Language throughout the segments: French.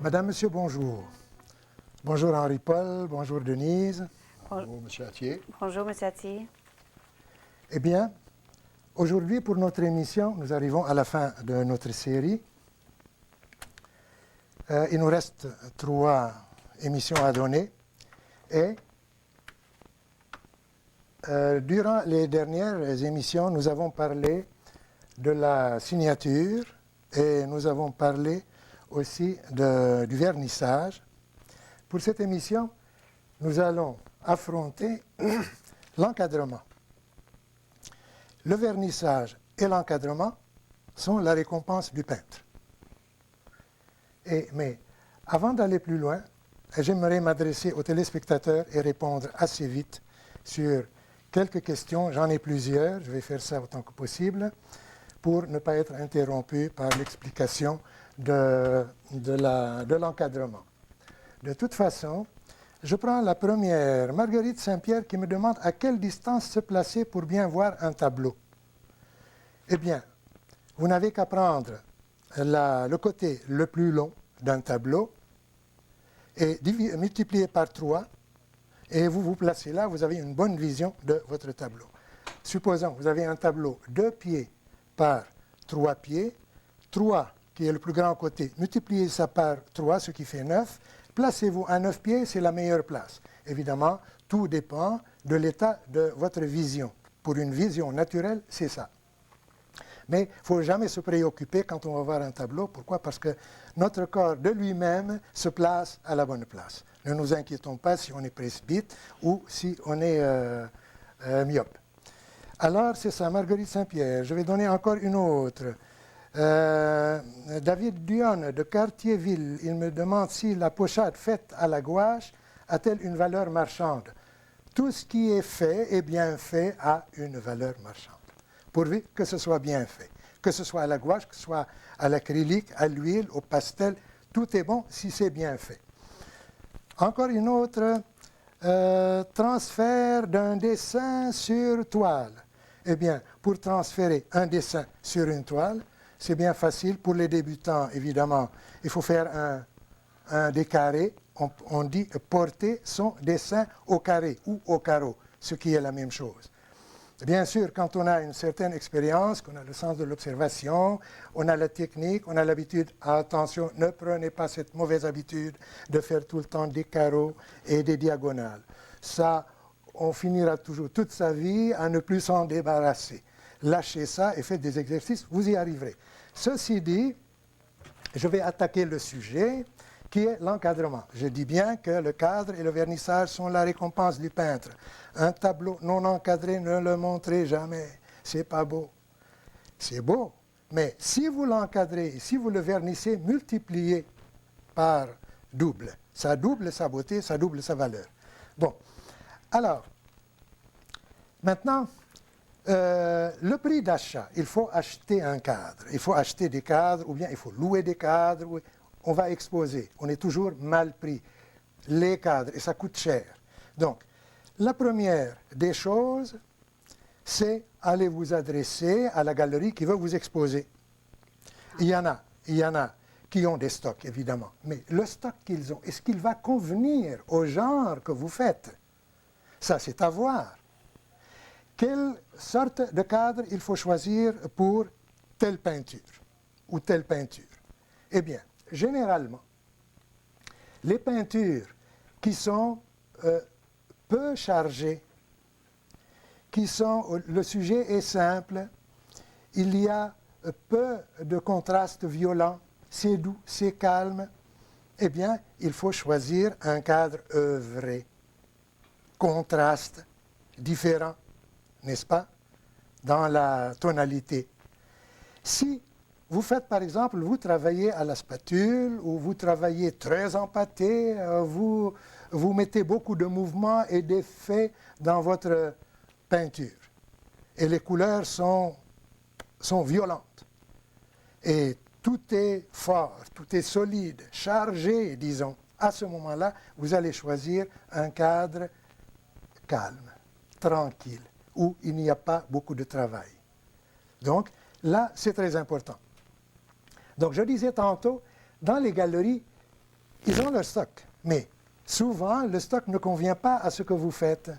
Madame, Monsieur, bonjour. Bonjour Henri-Paul, bonjour Denise. Bonjour, Monsieur Attier. Bonjour, Monsieur Attier. Eh bien, aujourd'hui pour notre émission, nous arrivons à la fin de notre série. Il nous reste 3 émissions à donner et durant les dernières émissions, nous avons parlé de la signature et nous avons parlé aussi du vernissage. Pour cette émission, nous allons affronter l'encadrement. Le vernissage et l'encadrement sont la récompense du peintre. Mais avant d'aller plus loin, j'aimerais m'adresser aux téléspectateurs et répondre assez vite sur quelques questions. J'en ai plusieurs, je vais faire ça autant que possible pour ne pas être interrompu par l'explication de l'encadrement. De toute façon, je prends la première, Marguerite Saint-Pierre, qui me demande à quelle distance se placer pour bien voir un tableau. Eh bien, vous n'avez qu'à prendre le côté le plus long d'un tableau et multiplier par 3, et vous vous placez là, vous avez une bonne vision de votre tableau. Supposons que vous avez un tableau 2 pieds par 3 pieds, 3 qui est le plus grand côté, multipliez ça par 3, ce qui fait 9. Placez-vous à 9 pieds, c'est la meilleure place. Évidemment, tout dépend de l'état de votre vision. Pour une vision naturelle, c'est ça. Mais il ne faut jamais se préoccuper quand on va voir un tableau. Pourquoi? Parce que notre corps de lui-même se place à la bonne place. Ne nous inquiétons pas si on est presbyte ou si on est myope. Alors, c'est ça, Marguerite Saint-Pierre. Je vais donner encore une autre. David Dionne de Cartierville, il me demande si la pochade faite à la gouache a-t-elle une valeur marchande. Tout ce qui est fait et bien fait a une valeur marchande, pourvu que ce soit bien fait. Que ce soit à la gouache, que ce soit à l'acrylique, à l'huile, au pastel, tout est bon si c'est bien fait. Encore une autre, transfert d'un dessin sur toile. Eh bien, pour transférer un dessin sur une toile, c'est bien facile. Pour les débutants, évidemment, il faut faire des carrés. On dit porter son dessin au carré ou au carreau, ce qui est la même chose. Bien sûr, quand on a une certaine expérience, qu'on a le sens de l'observation, on a la technique, on a l'habitude, attention, ne prenez pas cette mauvaise habitude de faire tout le temps des carreaux et des diagonales. Ça, on finira toujours toute sa vie à ne plus s'en débarrasser. Lâchez ça et faites des exercices, vous y arriverez. Ceci dit, je vais attaquer le sujet qui est l'encadrement. Je dis bien que le cadre et le vernissage sont la récompense du peintre. Un tableau non encadré, ne le montrez jamais. C'est pas beau. C'est beau, mais si vous l'encadrez, si vous le vernissez, multipliez par double. Ça double sa beauté, ça double sa valeur. Bon, alors, maintenant, le prix d'achat, il faut acheter un cadre. Il faut acheter des cadres ou bien il faut louer des cadres. On va exposer. On est toujours mal pris. Les cadres, et ça coûte cher. Donc, la première des choses, c'est aller vous adresser à la galerie qui veut vous exposer. Il y en a qui ont des stocks, évidemment. Mais le stock qu'ils ont, est-ce qu'il va convenir au genre que vous faites? Ça, c'est à voir. Quelle sorte de cadre il faut choisir pour telle peinture ou telle peinture? Eh bien, généralement, les peintures qui sont peu chargées, le sujet est simple, il y a peu de contrastes violents, c'est doux, c'est calme, eh bien, il faut choisir un cadre œuvré, contraste, différent, n'est-ce pas, dans la tonalité. Si vous faites, par exemple, vous travaillez à la spatule ou vous travaillez très empâté, vous mettez beaucoup de mouvements et d'effets dans votre peinture. Et les couleurs sont violentes. Et tout est fort, tout est solide, chargé, disons. À ce moment-là, vous allez choisir un cadre calme, tranquille, où il n'y a pas beaucoup de travail. Donc, là, c'est très important. Donc, je disais tantôt, dans les galeries, ils ont leur stock, mais souvent, le stock ne convient pas à ce que vous faites.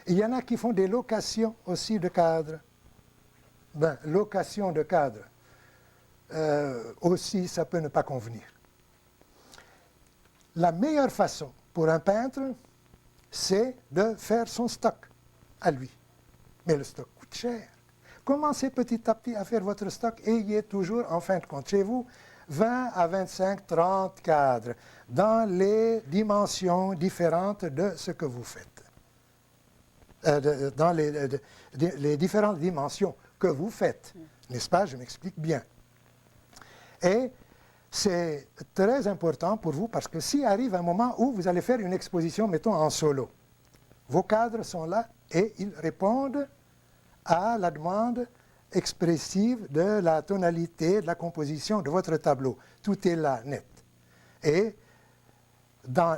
Il y en a qui font des locations aussi de cadres. Ben, location de cadres, aussi, ça peut ne pas convenir. La meilleure façon pour un peintre, c'est de faire son stock à lui. Mais le stock coûte cher. Commencez petit à petit à faire votre stock. Ayez toujours, en fin de compte, chez vous, 20 à 25, 30 cadres dans les dimensions différentes de ce que vous faites. Dans les différentes dimensions que vous faites. N'est-ce pas? Je m'explique bien. Et c'est très important pour vous parce que s'il arrive un moment où vous allez faire une exposition, mettons en solo, vos cadres sont là et ils répondent à la demande expressive de la tonalité, de la composition de votre tableau. Tout est là, net. Et dans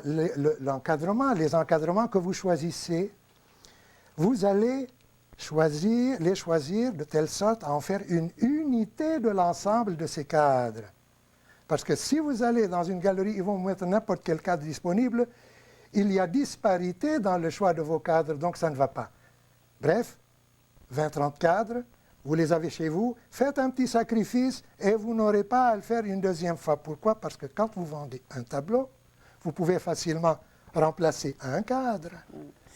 l'encadrement, les encadrements que vous choisissez, vous allez les choisir de telle sorte à en faire une unité de l'ensemble de ces cadres. Parce que si vous allez dans une galerie, ils vont vous mettre n'importe quel cadre disponible, il y a disparité dans le choix de vos cadres, donc ça ne va pas. Bref, 20-30 cadres, vous les avez chez vous, faites un petit sacrifice et vous n'aurez pas à le faire une deuxième fois. Pourquoi? Parce que quand vous vendez un tableau, vous pouvez facilement remplacer un cadre.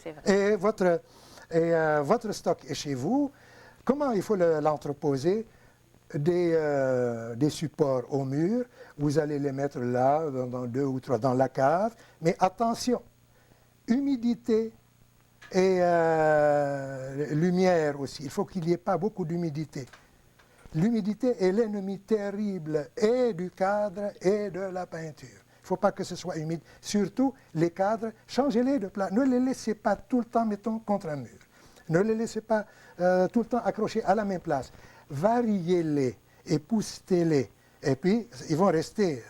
C'est vrai. Et votre stock est chez vous. Comment il faut l'entreposer? Des supports au mur, vous allez les mettre là, dans 2 ou 3, dans la cave. Mais attention, humidité et lumière aussi. Il faut qu'il n'y ait pas beaucoup d'humidité. L'humidité est l'ennemi terrible et du cadre et de la peinture. Il ne faut pas que ce soit humide. Surtout, les cadres, changez-les de place. Ne les laissez pas tout le temps, mettons, contre un mur. Ne les laissez pas tout le temps accrochés à la même place. Variez-les, époustez-les. Et puis, ils vont rester.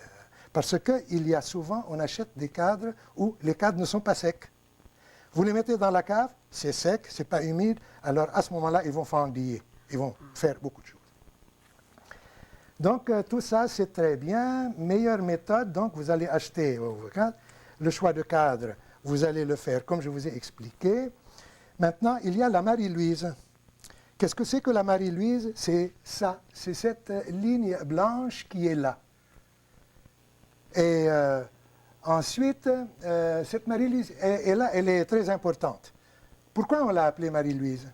Parce qu'il y a souvent, on achète des cadres où les cadres ne sont pas secs. Vous les mettez dans la cave, c'est sec, c'est pas humide. Alors, à ce moment-là, ils vont fendiller. Ils vont faire beaucoup de choses. Donc, tout ça, c'est très bien. Meilleure méthode, donc, vous allez acheter vos cadres. Le choix de cadre, vous allez le faire comme je vous ai expliqué. Maintenant, il y a la Marie-Louise. Qu'est-ce que c'est que la Marie-Louise? C'est ça, c'est cette ligne blanche qui est là. Et ensuite, cette Marie-Louise, elle est très importante. Pourquoi on l'a appelée Marie-Louise?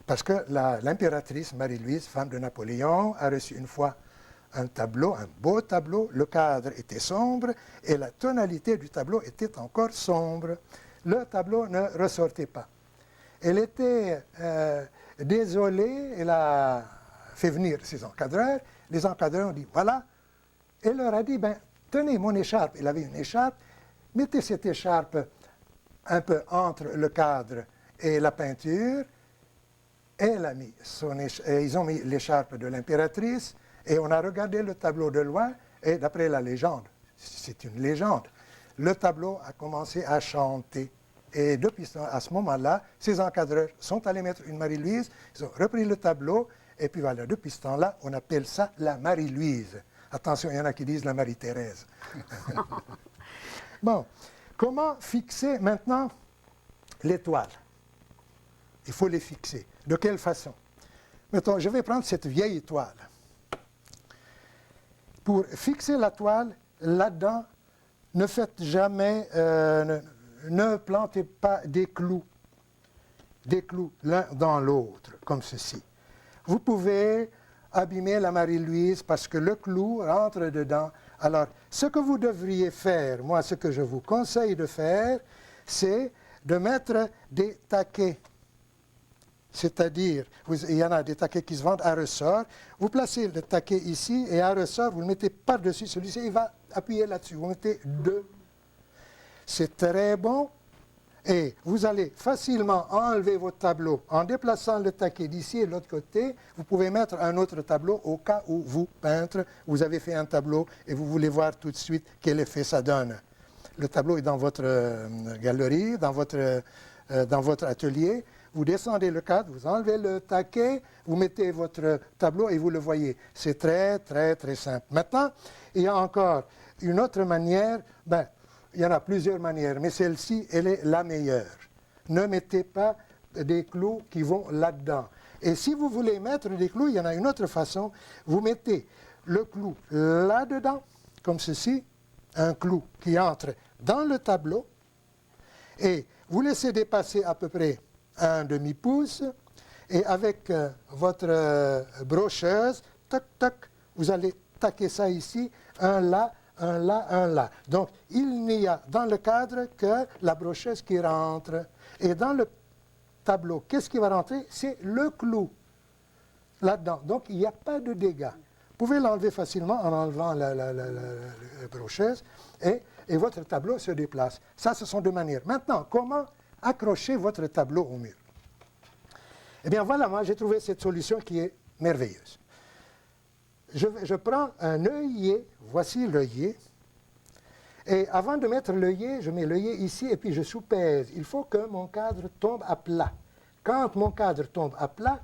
Parce que l'impératrice Marie-Louise, femme de Napoléon, a reçu une fois un tableau, un beau tableau. Le cadre était sombre et la tonalité du tableau était encore sombre. Le tableau ne ressortait pas. Elle était désolée, elle a fait venir ses encadreurs. Les encadreurs ont dit, voilà. Elle leur a dit, ben, tenez mon écharpe. Elle avait une écharpe. Mettez cette écharpe un peu entre le cadre et la peinture. Elle a mis ils ont mis l'écharpe de l'impératrice et on a regardé le tableau de loin et d'après la légende, c'est une légende, le tableau a commencé à chanter. Et depuis à ce moment-là, ces encadreurs sont allés mettre une Marie-Louise, ils ont repris le tableau et puis voilà, depuis ce temps-là, on appelle ça la Marie-Louise. Attention, il y en a qui disent la Marie-Thérèse. Bon, comment fixer maintenant les toiles? Il faut les fixer. De quelle façon? Mettons, je vais prendre cette vieille toile. Pour fixer la toile, là-dedans, ne faites jamais, ne plantez pas des clous l'un dans l'autre, comme ceci. Vous pouvez abîmer la Marie-Louise parce que le clou rentre dedans. Alors, ce que vous devriez faire, moi, ce que je vous conseille de faire, c'est de mettre des taquets. C'est-à-dire, il y en a des taquets qui se vendent à ressort. Vous placez le taquet ici et à ressort, vous le mettez par-dessus celui-ci, il va appuyer là-dessus. Vous mettez 2. C'est très bon. Et vous allez facilement enlever votre tableau en déplaçant le taquet d'ici et de l'autre côté. Vous pouvez mettre un autre tableau au cas où vous, peintre, vous avez fait un tableau et vous voulez voir tout de suite quel effet ça donne. Le tableau est dans votre galerie, dans votre atelier. vous descendez le cadre, vous enlevez le taquet, vous mettez votre tableau et vous le voyez. C'est très, très, très simple. Maintenant, il y a encore une autre manière. Ben, il y en a plusieurs manières, mais celle-ci, elle est la meilleure. Ne mettez pas des clous qui vont là-dedans. Et si vous voulez mettre des clous, il y en a une autre façon. Vous mettez le clou là-dedans, comme ceci, un clou qui entre dans le tableau, et vous laissez dépasser à peu près un demi-pouce, et avec votre brocheuse, toc, toc, vous allez taquer ça ici, un là, un là, un là. Donc, il n'y a dans le cadre que la brocheuse qui rentre. Et dans le tableau, qu'est-ce qui va rentrer? C'est le clou là-dedans. Donc, il n'y a pas de dégâts. Vous pouvez l'enlever facilement en enlevant la brocheuse et votre tableau se déplace. Ça, ce sont deux manières. Maintenant, comment accrocher votre tableau au mur? Eh bien, voilà, moi, j'ai trouvé cette solution qui est merveilleuse. Je prends un œillet, voici l'œillet, et avant de mettre l'œillet, je mets l'œillet ici et puis je soupèse. Il faut que mon cadre tombe à plat. Quand mon cadre tombe à plat,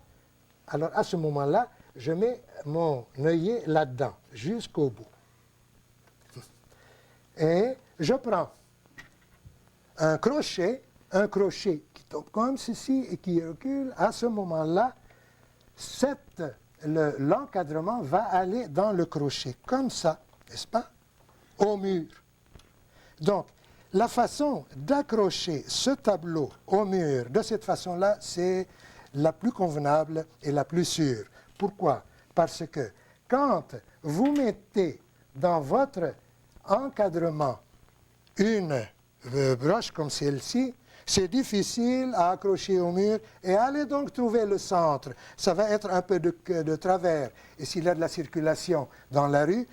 alors à ce moment-là, je mets mon œillet là-dedans, jusqu'au bout. Et je prends un crochet qui tombe comme ceci et qui recule. À ce moment-là, l'encadrement va aller dans le crochet, comme ça, n'est-ce pas, au mur. Donc, la façon d'accrocher ce tableau au mur de cette façon-là, c'est la plus convenable et la plus sûre. Pourquoi? Parce que quand vous mettez dans votre encadrement une broche comme celle-ci, c'est difficile à accrocher au mur et allez donc trouver le centre. Ça va être un peu de travers. Et s'il y a de la circulation dans la rue,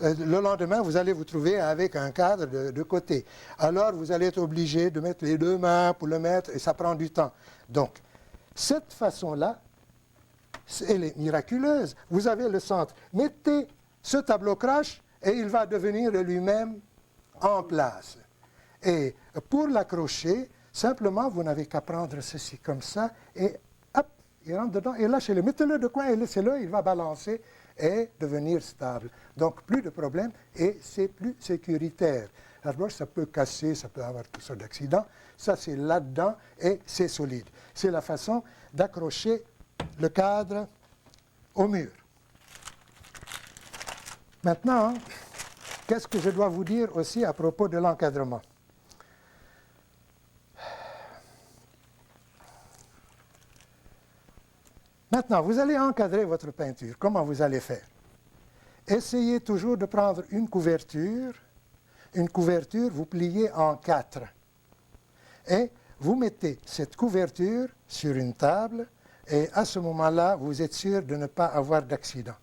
le lendemain, vous allez vous trouver avec un cadre de côté. Alors, vous allez être obligé de mettre les deux mains pour le mettre et ça prend du temps. Donc, cette façon-là, elle est miraculeuse. Vous avez le centre. Mettez ce tableau crash et il va devenir lui-même en place. Et pour l'accrocher, simplement, vous n'avez qu'à prendre ceci comme ça et hop, il rentre dedans et lâchez-le. Mettez-le de coin et laissez-le, il va balancer et devenir stable. Donc, plus de problème et c'est plus sécuritaire. La broche, ça peut casser, ça peut avoir toutes sortes d'accidents. Ça, c'est là-dedans et c'est solide. C'est la façon d'accrocher le cadre au mur. Maintenant, qu'est-ce que je dois vous dire aussi à propos de l'encadrement? Maintenant, vous allez encadrer votre peinture. Comment vous allez faire? Essayez toujours de prendre une couverture, vous pliez en 4. Et vous mettez cette couverture sur une table et à ce moment-là, vous êtes sûr de ne pas avoir d'accident.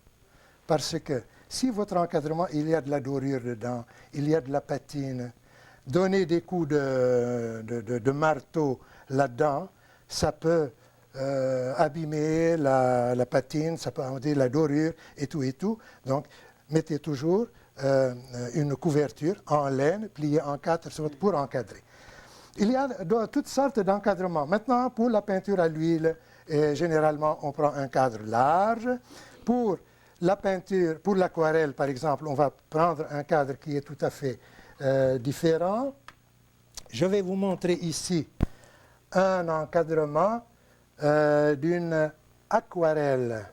Parce que si votre encadrement, il y a de la dorure dedans, il y a de la patine, donnez des coups de marteau là-dedans, ça peut abîmer la patine, ça peut enlever la dorure et tout. Donc, mettez toujours une couverture en laine, pliée en 4 pour encadrer. Il y a toutes sortes d'encadrements. Maintenant, pour la peinture à l'huile, généralement, on prend un cadre large. Pour la peinture, pour l'aquarelle, par exemple, on va prendre un cadre qui est tout à fait différent. Je vais vous montrer ici un encadrement d'une aquarelle.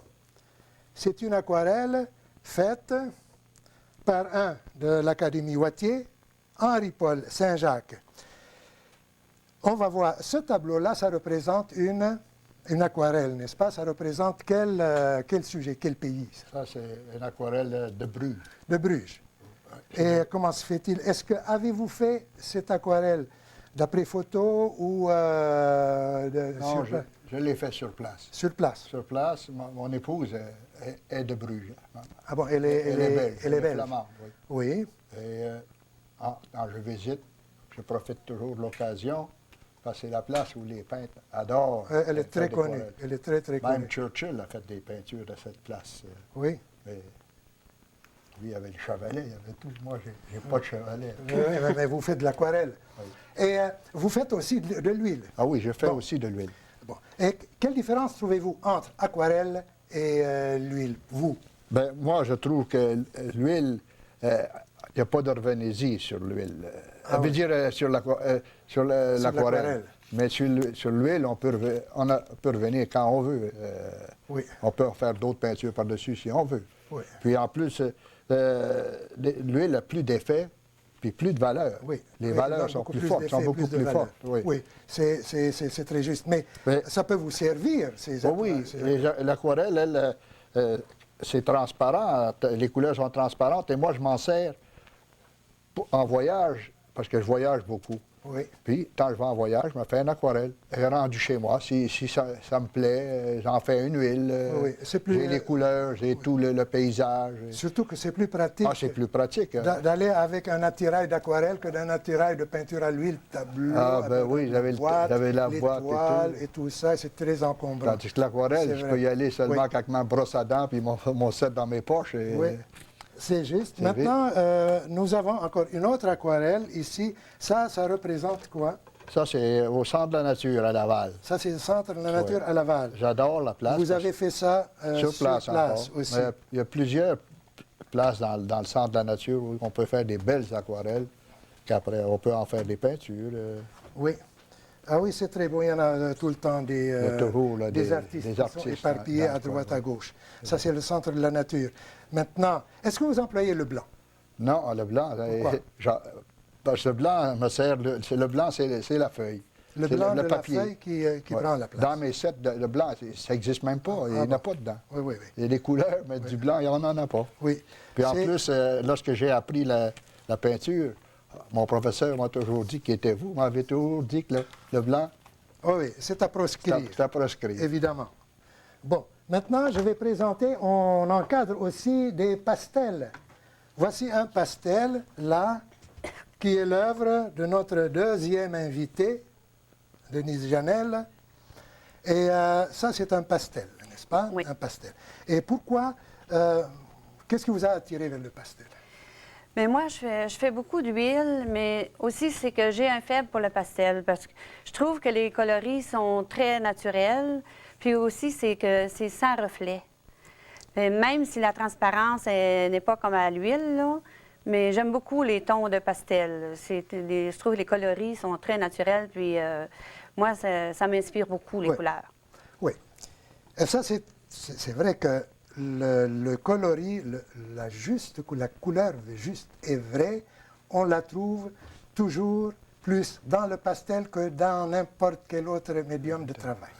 C'est une aquarelle faite par un de l'Académie Wattier, Henri-Paul Saint-Jacques. On va voir, ce tableau-là, ça représente une aquarelle, n'est-ce pas? Ça représente quel sujet, quel pays? Ça, c'est une aquarelle de Bruges. De Bruges. Et comment se fait-il? Avez-vous fait cette aquarelle d'après photo ou non, je l'ai fait sur place. Sur place? Sur place, mon épouse est de Bruges. Ah bon, elle est belge? Elle est flamande, oui. Et quand je visite, je profite toujours de l'occasion, parce que c'est la place où les peintres adorent. Elle est très connue. Elle est très, très connue. Même Churchill a fait des peintures à cette place. Oui. Lui, il avait le chevalet, il avait tout. Moi, j'ai pas de chevalet. Mais vous faites de l'aquarelle. Oui. Et vous faites aussi de l'huile. Ah oui, je fais Bon. aussi de l'huile. Bon. Et quelle différence trouvez-vous entre aquarelle et l'huile, vous? Ben, moi, je trouve que l'huile, il n'y a pas de revenez-y sur l'huile. Ah oui. dire sur l'aquarelle. l'aquarelle. Mais sur l'huile, on peut revenir quand on veut. Oui. On peut en faire d'autres peintures par-dessus si on veut. Oui. Puis en plus, l'huile a plus d'effet, puis plus de valeur. Oui. Les Oui, valeurs donc sont beaucoup plus plus fortes, d'effet, sont beaucoup plus de plus valeur. fortes. Oui. Oui, c'est très juste. Mais ça peut vous servir, ces Oh oui, aquarelles. l'aquarelle, elle, c'est transparent, les couleurs sont transparentes, et moi, je m'en sers en voyage, parce que je voyage beaucoup. Oui. Puis, quand je vais en voyage, je me fais une aquarelle. Elle est rendue chez moi. Si ça me plaît, j'en fais une huile. Oui, c'est plus, j'ai les couleurs, j'ai tout le paysage. Surtout que c'est plus pratique. Ah, c'est plus pratique. Hein. D'aller avec un attirail d'aquarelle que d'un attirail de peinture à l'huile, tableau, Ah, ben avec oui, la j'avais la boîte et toiles tout. et tout ça, c'est très encombrant. Tandis que l'aquarelle, C'est je vrai. peux y aller seulement Oui. avec ma brosse à dents puis mon set dans mes poches. Et, Oui, c'est juste. C'est Maintenant, nous avons encore une autre aquarelle ici. Ça représente quoi? Ça, c'est au Centre de la nature à Laval. Ça, c'est le Centre de la nature Oui. à Laval. J'adore la place. Vous avez fait ça sur place, encore. aussi. Mais il y a plusieurs places dans le Centre de la nature où on peut faire des belles aquarelles, qu'après, on peut en faire des peintures. Oui. Ah oui, c'est très beau. Il y en a tout le temps des, Il y a toujours, là, des des artistes qui sont artistes éparpillés dans à le coin, droite, à oui. gauche. Ça, c'est le Centre de la nature. Maintenant, est-ce que vous employez le blanc? Non, le blanc, Pourquoi? parce que le blanc me sert. Le blanc, c'est la feuille. Le C'est blanc de papier. la feuille qui Ouais. prend la place. Dans mes sets, le blanc, ça n'existe même pas. Il n'y en a pas dedans. Oui, oui, oui. Il y a des couleurs, mais du blanc, il n'y en a pas. Oui. Puis en C'est- plus, lorsque j'ai appris la peinture, mon professeur m'a toujours dit qui était vous, m'avait toujours dit que le blanc, Oui, oui, c'est à proscrire, c'est à proscrire. évidemment. Bon, maintenant, je vais présenter, on encadre aussi des pastels. Voici un pastel, là, qui est l'œuvre de notre deuxième invité, Denise Janel. Et ça, c'est un pastel, n'est-ce pas? Oui. Un pastel. Et pourquoi, qu'est-ce qui vous a attiré vers le pastel? Mais moi, je fais beaucoup d'huile, mais aussi c'est que j'ai un faible pour le pastel parce que je trouve que les coloris sont très naturels. Puis aussi, c'est que c'est sans reflet. Même si la transparence n'est pas comme à l'huile, là, mais j'aime beaucoup les tons de pastel. Je trouve que les coloris sont très naturels. Puis moi, ça m'inspire beaucoup, les Oui. couleurs. Oui. Et ça, c'est vrai que le coloris, la couleur juste est vraie, on la trouve toujours plus dans le pastel que dans n'importe quel autre médium de travail.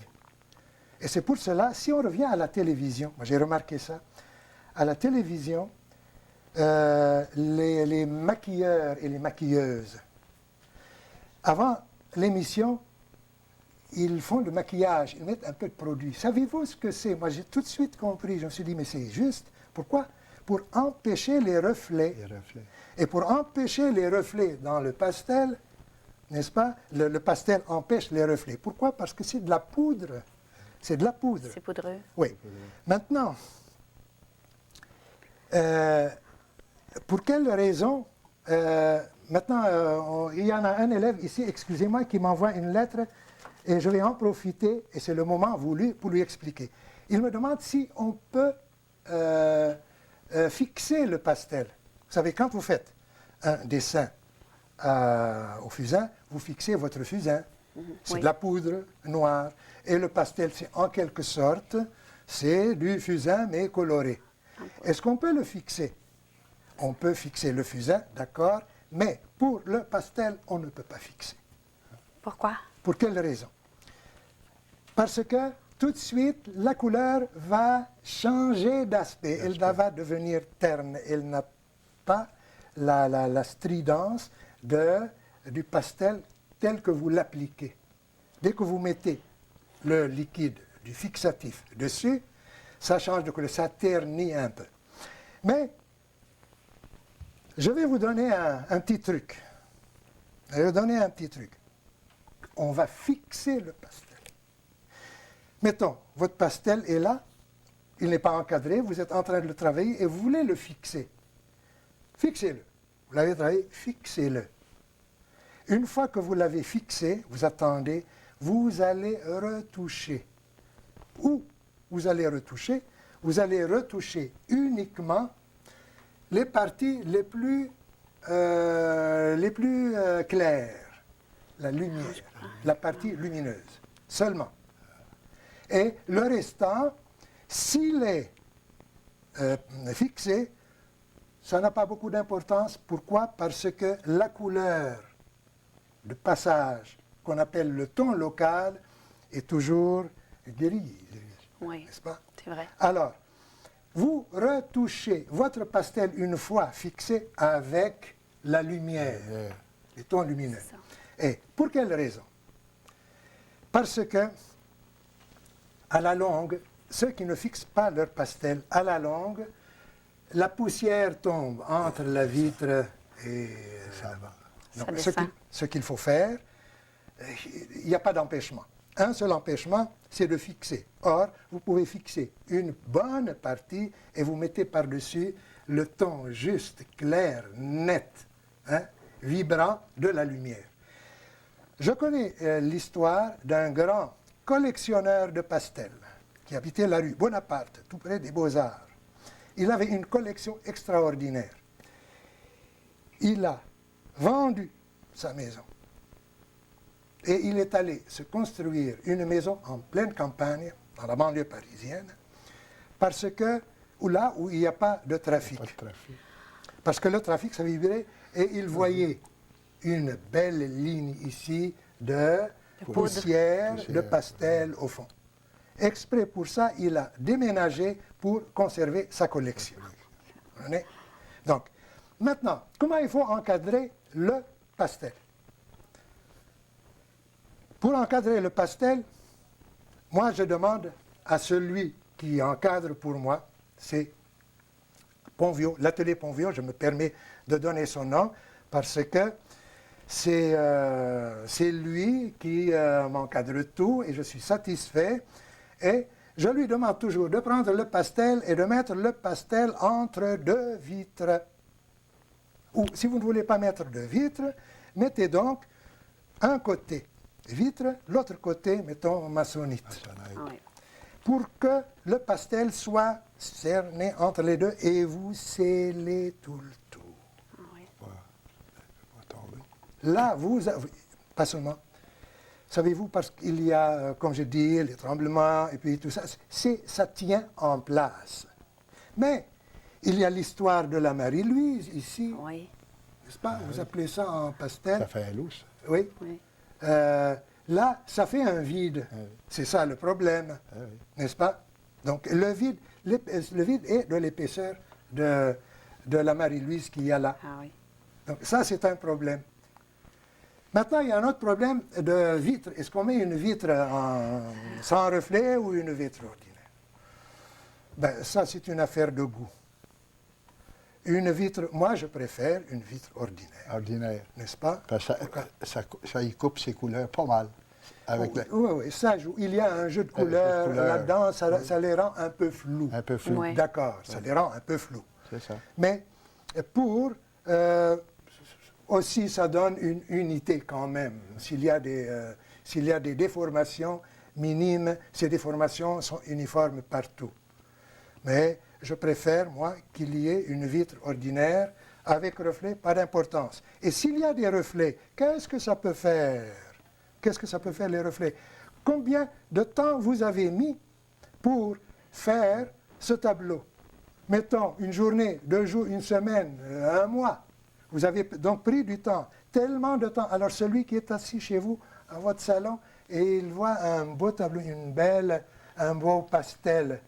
Et c'est pour cela, si on revient à la télévision, moi j'ai remarqué ça, à la télévision, les maquilleurs et les maquilleuses, avant l'émission, ils font le maquillage, ils mettent un peu de produit. Savez-vous ce que c'est? Moi, j'ai tout de suite compris. Je me suis dit, mais c'est juste. Pourquoi? Pour empêcher les reflets. Les reflets. Et pour empêcher les reflets dans le pastel, n'est-ce pas? Le pastel empêche les reflets. Pourquoi? Parce que c'est de la poudre. C'est de la poudre. C'est poudreux. Oui. Maintenant, pour quelle raison maintenant, il y en a un élève ici, excusez-moi, qui m'envoie une lettre et je vais en profiter, et c'est le moment voulu pour lui expliquer. Il me demande si on peut fixer le pastel. Vous savez, quand vous faites un dessin au fusain, vous fixez votre fusain. C'est Oui. de la poudre noire. Et le pastel, c'est en quelque sorte, c'est du fusain, mais coloré. Est-ce qu'on peut le fixer? On peut fixer le fusain, d'accord, mais pour le pastel, on ne peut pas fixer. Pourquoi? Pour quelle raison? Parce que tout de suite, la couleur va changer d'aspect. Elle va devenir terne. Elle n'a pas la stridence du pastel tel que vous l'appliquez. Dès que vous mettez le liquide du fixatif dessus, ça change de couleur, ça ternit un peu. Mais je vais vous donner un petit truc. Je vais vous donner un petit truc. On va fixer le pastel. Mettons, votre pastel est là, il n'est pas encadré, vous êtes en train de le travailler et vous voulez le fixer. Fixez-le. Vous l'avez travaillé, fixez-le. Une fois que vous l'avez fixé, vous attendez, vous allez retoucher. Où vous allez retoucher? Vous allez retoucher uniquement les parties les plus claires, la lumière, la partie lumineuse, seulement. Et le restant, s'il est fixé, ça n'a pas beaucoup d'importance. Pourquoi? Parce que la couleur de passage qu'on appelle le ton local est toujours gris, Oui, n'est-ce pas? c'est vrai. Alors, vous retouchez votre pastel une fois fixé avec la lumière, les tons lumineux. C'est ça. Et pour quelle raison? Parce que, à la longue, ceux qui ne fixent pas leur pastel, à la longue, la poussière tombe entre la vitre et ça va. Donc, descend. ce qu'il faut faire, il n'y a pas d'empêchement. Un seul empêchement, c'est de fixer. Or, vous pouvez fixer une bonne partie et vous mettez par-dessus le ton juste, clair, net, hein, vibrant de la lumière. Je connais l'histoire d'un grand collectionneur de pastels qui habitait la rue Bonaparte, tout près des Beaux-Arts. Il avait une collection extraordinaire. Il a vendu sa maison. Et il est allé se construire une maison en pleine campagne, dans la banlieue parisienne, parce que là où il n'y a pas de trafic. Pas de trafic. Parce que le trafic, ça vibrait, et il voyait une belle ligne ici de poussière, de pastel au fond. Exprès pour ça, il a déménagé pour conserver sa collection. Vous comprenez? Donc, maintenant, comment il faut encadrer le pastel? Pour encadrer le pastel, moi je demande à celui qui encadre pour moi, c'est Ponvio, l'atelier Ponvio, je me permets de donner son nom parce que c'est lui qui m'encadre tout et je suis satisfait. Et je lui demande toujours de prendre le pastel et de mettre le pastel entre deux vitres. Ou si vous ne voulez pas mettre de vitres, mettez donc un côté vitre, l'autre côté, mettons, maçonnite. Ah oui. Pour que le pastel soit cerné entre les deux et vous scellez tout le tour. Ah oui. Là, vous avez, pas seulement, savez-vous, parce qu'il y a, comme je dis, les tremblements et puis tout ça, ça tient en place. Mais il y a l'histoire de la Marie-Louise ici, Oui. n'est-ce pas? Vous appelez ça en pastel? Ça fait un loup, ça. Oui. Oui. Là, ça fait un vide. Ah oui. C'est ça le problème, Ah oui. n'est-ce pas? Donc, le vide est de l'épaisseur de la Marie-Louise qu'il y a là. Ah oui. Donc, ça, c'est un problème. Maintenant, il y a un autre problème de vitre. Est-ce qu'on met une vitre sans reflet ou une vitre ordinaire? Ben, ça, c'est une affaire de goût. Une vitre, moi, je préfère une vitre ordinaire, Ordinaire. n'est-ce pas? Parce que ça y coupe ses couleurs pas mal. Avec Oui, oui, ça joue. Il y a un jeu de couleurs couleurs. là-dedans, ça les rend un peu flous. un peu flou. Oui. D'accord, ça les rend un peu flous. C'est ça. Mais pour aussi, ça donne une unité quand même. S'il y a des déformations minimes, ces déformations sont uniformes partout. Mais je préfère, moi, qu'il y ait une vitre ordinaire avec reflet, pas d'importance. Et s'il y a des reflets, qu'est-ce que ça peut faire? Qu'est-ce que ça peut faire, les reflets? Combien de temps vous avez mis pour faire ce tableau? Mettons une journée, 2 jours, une semaine, un mois. Vous avez donc pris du temps, tellement de temps. Alors celui qui est assis chez vous, à votre salon, et il voit un beau tableau, un beau pastel.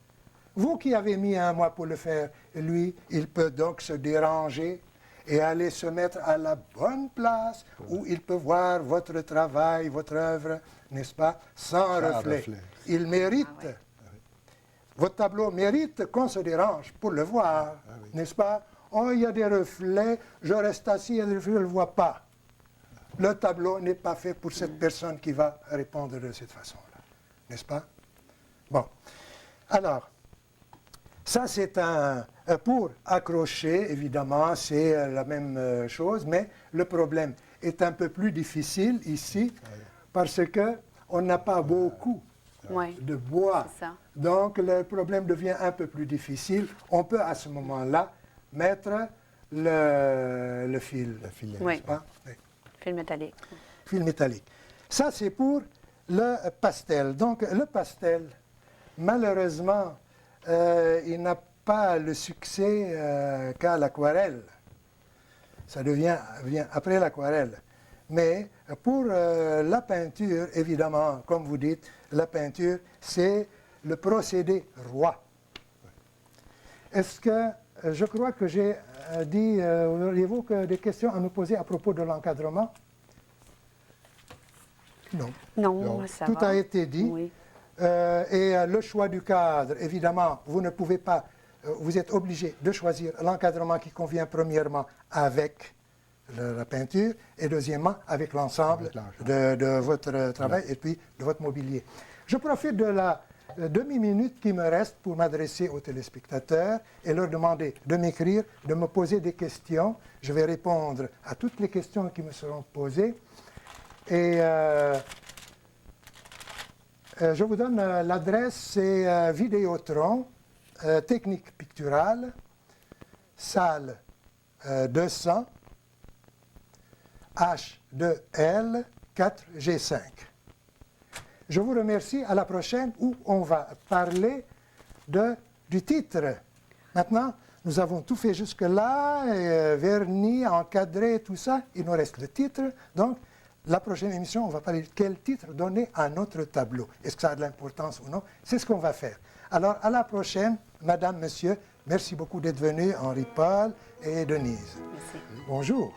Vous qui avez mis un mois pour le faire, lui, il peut donc se déranger et aller se mettre à la bonne place où il peut voir votre travail, votre œuvre, n'est-ce pas, sans reflet. Il mérite. Ah ouais. Votre tableau mérite qu'on se dérange pour le voir, n'est-ce pas? Oh, il y a des reflets, je reste assis, il y a des reflets, je ne le vois pas. Le tableau n'est pas fait pour cette personne qui va répondre de cette façon-là, n'est-ce pas? Bon, alors, ça c'est un Pour accrocher, évidemment, c'est la même chose, mais le problème est un peu plus difficile ici parce qu'on n'a pas beaucoup Oui, de bois. c'est ça. Donc le problème devient un peu plus difficile. On peut à ce moment-là mettre le fil. Le filet. Oui. n'est-ce pas? Oui. Fil métallique. Fil métallique. Ça, c'est pour le pastel. Donc le pastel, malheureusement, il n'a pas le succès qu'à l'aquarelle. Ça vient après l'aquarelle. Mais pour la peinture, évidemment, comme vous dites, la peinture, c'est le procédé roi. Est-ce que, je crois que j'ai dit, auriez-vous des questions à me poser à propos de l'encadrement? Non. Non, Non. ça Tout va. a été dit. Oui. Et le choix du cadre, évidemment, vous ne pouvez pas, vous êtes obligé de choisir l'encadrement qui convient premièrement avec la peinture et deuxièmement avec l'ensemble de votre travail et puis de votre mobilier. Je profite de la demi-minute qui me reste pour m'adresser aux téléspectateurs et leur demander de m'écrire, de me poser des questions. Je vais répondre à toutes les questions qui me seront posées. Et je vous donne l'adresse, c'est Vidéotron, technique picturale, salle 200, H2L 4G5. Je vous remercie. À la prochaine où on va parler du titre. Maintenant, nous avons tout fait jusque-là, vernis, encadré, tout ça. Il nous reste le titre. Donc, la prochaine émission, on va parler de quel titre donner à notre tableau. Est-ce que ça a de l'importance ou non? C'est ce qu'on va faire. Alors, à la prochaine, Madame, Monsieur. Merci beaucoup d'être venus, Henri Paul et Denise. Merci. Bonjour.